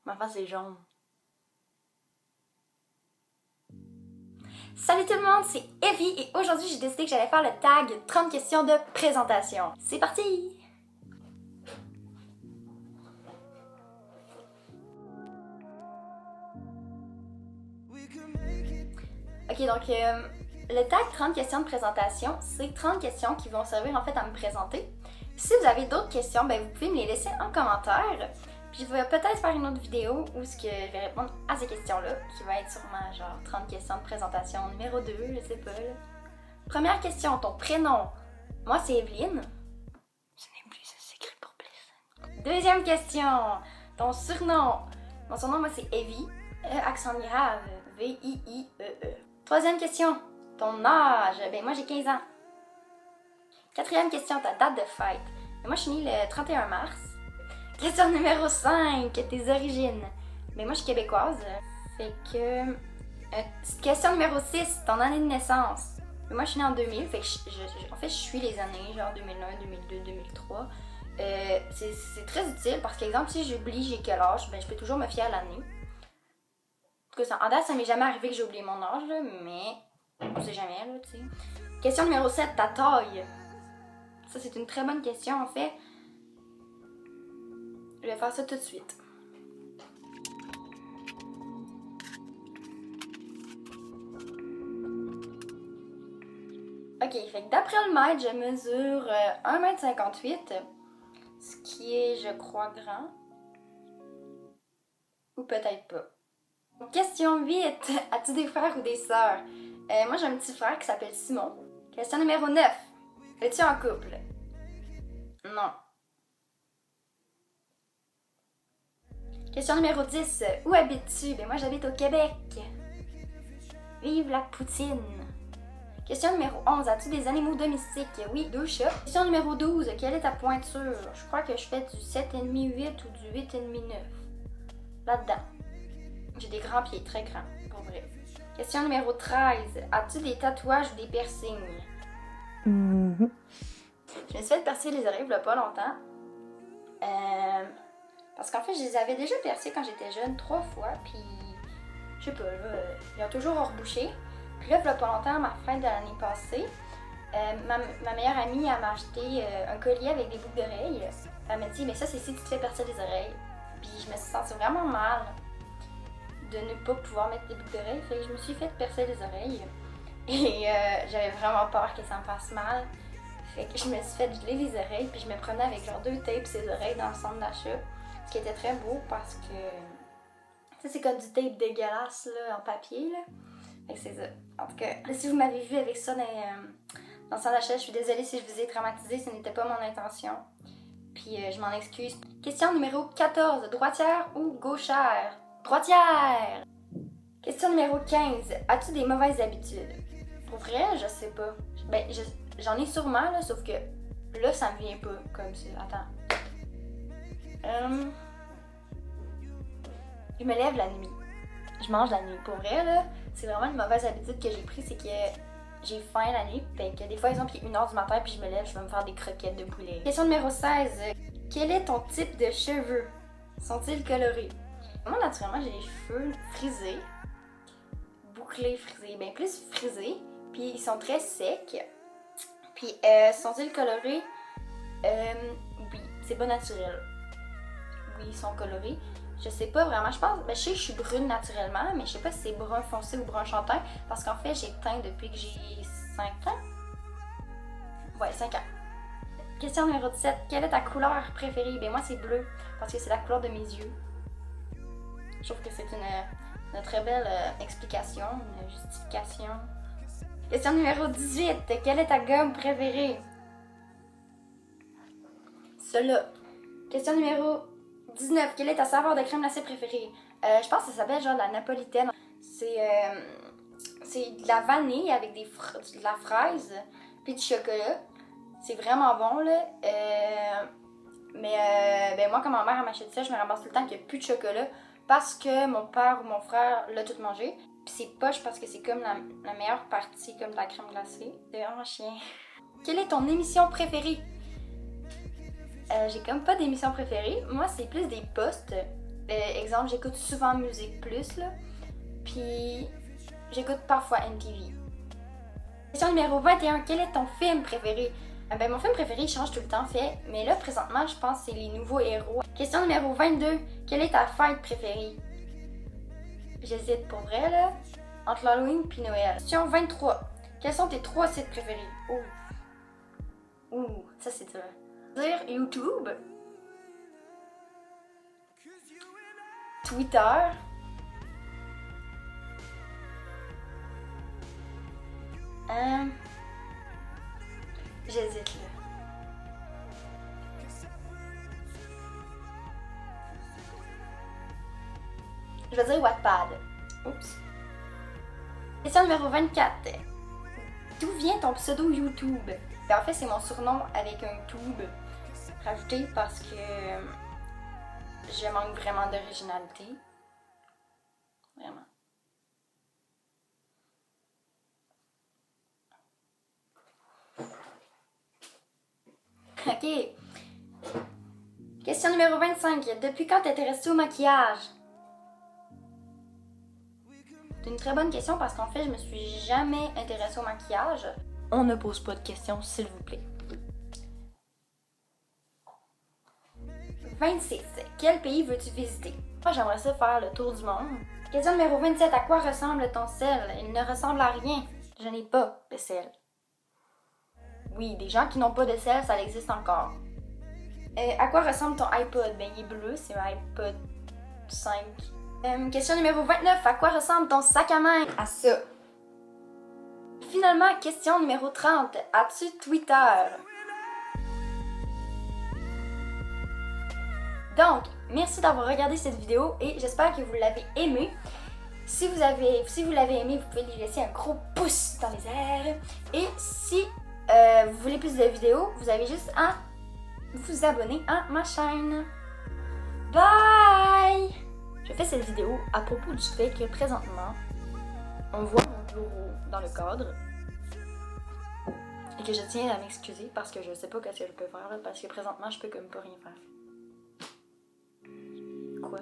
Ma face est jaune. Salut tout le monde, c'est Evie et aujourd'hui j'ai décidé que j'allais faire le tag 30 questions de présentation. C'est parti! Ok, donc le tag 30 questions de présentation, c'est 30 questions qui vont servir en fait à me présenter. Si vous avez d'autres questions, ben vous pouvez me les laisser en commentaire. Puis je vais peut-être faire une autre vidéo où je vais répondre à ces questions-là, qui va être sûrement genre 30 questions de présentation numéro 2, je sais pas. Là. Première question, ton prénom. Moi c'est Evelyne. Ce n'est plus, ça s'écrit pour plaisir. Deuxième question, ton surnom. Mon surnom, moi c'est Evie, accent grave, V-I-I-E-E. Troisième question, ton âge. Ben moi j'ai 15 ans. Quatrième question, ta date de fête. Ben, moi je suis née le 31 mars. Question numéro 5, tes origines. Ben moi je suis québécoise. Fait que... question numéro 6, ton année de naissance. Ben, moi je suis née en 2000, fait que en fait je suis les années, genre 2001, 2002, 2003. C'est très utile parce qu'exemple, si j'oublie j'ai quel âge, ben je peux toujours me fier à l'année. En tout cas, en date, ça m'est jamais arrivé que j'ai oublié mon âge, là, mais on sait jamais, là, tu sais. Question numéro 7, ta taille. Ça, c'est une très bonne question, en fait. Je vais faire ça tout de suite. Ok, fait que d'après le mètre, je mesure 1,58 m, ce qui est, je crois, grand. Ou peut-être pas. Question 8, as-tu des frères ou des sœurs? Moi, j'ai un petit frère qui s'appelle Simon. Question numéro 9, es-tu en couple? Non. Question numéro 10, où habites-tu? Ben moi, j'habite au Québec. Vive la poutine! Question numéro 11, as-tu des animaux domestiques? Oui, 2 chats. Question numéro 12, quelle est ta pointure? Je crois que je fais du 7,5-8 ou du 8,5-9. Là-dedans. J'ai des grands pieds, très grands, pour vrai. Question numéro 13, as-tu des tatouages ou des piercings? Je me suis fait percer les oreilles il y a pas longtemps. Parce qu'en fait, je les avais déjà percées quand j'étais jeune 3 fois, puis je sais pas, là, ils ont toujours rebouché. Puis là, il y a pas longtemps, à ma fête de l'année passée, ma meilleure amie elle m'a acheté un collier avec des boucles d'oreilles. Elle m'a dit, mais ça, c'est si tu te fais percer les oreilles. Puis je me suis sentie vraiment mal de ne pas pouvoir mettre des boucles d'oreilles. Fait que je me suis fait percer les oreilles. Et j'avais vraiment peur que ça me fasse mal. Fait que je me suis fait geler les oreilles, puis je me prenais avec genre 2 tapes ses oreilles dans le centre d'achat. Ce qui était très beau parce que... Tu sais, c'est comme du tape dégueulasse là, en papier, là. Fait que c'est ça. En tout cas, si vous m'avez vu avec ça dans le centre d'achat, je suis désolée si je vous ai traumatisé, ce n'était pas mon intention. Puis je m'en excuse. Question numéro 14, droitière ou gauchère? Droitière! Question numéro 15, as-tu des mauvaises habitudes? Pour vrai, je sais pas. Ben, j'en ai sûrement, là, sauf que là, ça me vient pas comme ça. Attends. Je me lève la nuit. Je mange la nuit. Pour vrai, là, c'est vraiment une mauvaise habitude que j'ai prise, c'est que j'ai faim la nuit. Fait que des fois, exemple, il est 1h du matin, puis je me lève, je vais me faire des croquettes de poulet. Question numéro 16. Quel est ton type de cheveux? Sont-ils colorés? Moi, naturellement, j'ai les cheveux frisés. Bouclés, frisés. Ben, plus frisés. Puis ils sont très secs. Puis, sont-ils colorés? Oui, c'est pas naturel. Oui, ils sont colorés. Je sais pas vraiment, je pense, je sais que je suis brune naturellement, mais je sais pas si c'est brun foncé ou brun chantin, parce qu'en fait, j'ai teint depuis que j'ai 5 ans. Ouais, 5 ans. Question numéro 17, quelle est ta couleur préférée? Ben moi, c'est bleu, parce que c'est la couleur de mes yeux. Je trouve que c'est une très belle explication, une justification. Question numéro 18, quelle est ta gomme préférée? Celle-là. Question numéro 19. Quelle est ta saveur de crème glacée préférée? Je pense que ça s'appelle genre la napolitaine. C'est de la vanille avec de la fraise puis du chocolat. C'est vraiment bon, là. Ben moi, quand ma mère m'achète ça, je me ramasse tout le temps qu'il n'y a plus de chocolat parce que mon père ou mon frère l'a tout mangé. Puis c'est poche parce que c'est comme la meilleure partie comme de la crème glacée. C'est vraiment chien. Quelle est ton émission préférée? J'ai comme pas d'émission préférée. Moi, c'est plus des posts. Exemple, j'écoute souvent Musique Plus, là. Puis, j'écoute parfois MTV. Question numéro 21. Quel est ton film préféré? Mon film préféré, il change tout le temps, fait. Mais là, présentement, je pense que c'est Les Nouveaux Héros. Question numéro 22. Quelle est ta fête préférée? J'hésite pour vrai, là. Entre l'Halloween et Noël. Question 23. Quels sont tes 3 sites préférés? Ouh, ça c'est dur. Dire YouTube. Twitter. J'hésite là. Je vais dire Wattpad. Oups. Question numéro 24. D'où vient ton pseudo YouTube? En fait, c'est mon surnom avec un tube rajouté parce que je manque vraiment d'originalité. Vraiment. Ok. Question numéro 25. Depuis quand t'intéresses-tu au maquillage? C'est une très bonne question parce qu'en fait, je me suis jamais intéressée au maquillage. On ne pose pas de questions, s'il vous plaît. 26. Quel pays veux-tu visiter? Moi, j'aimerais ça faire le tour du monde. Question numéro 27. À quoi ressemble ton sel? Il ne ressemble à rien. Je n'ai pas de sel. Oui, des gens qui n'ont pas de sel, ça existe encore. À quoi ressemble ton iPod? Il est bleu, c'est un iPod 5. Question numéro 29. À quoi ressemble ton sac à main? À ça. Finalement, question numéro 30. As-tu Twitter? Donc, merci d'avoir regardé cette vidéo et j'espère que vous l'avez aimée. Si vous l'avez aimé, vous pouvez lui laisser un gros pouce dans les airs. Et si vous voulez plus de vidéos, vous avez juste à vous abonner à ma chaîne. Bye! Je fais cette vidéo à propos du fait que présentement, on voit mon bureau dans le cadre et que je tiens à m'excuser parce que je sais pas qu'est-ce que je peux faire là, parce que présentement, je peux comme pas rien faire. Quoi?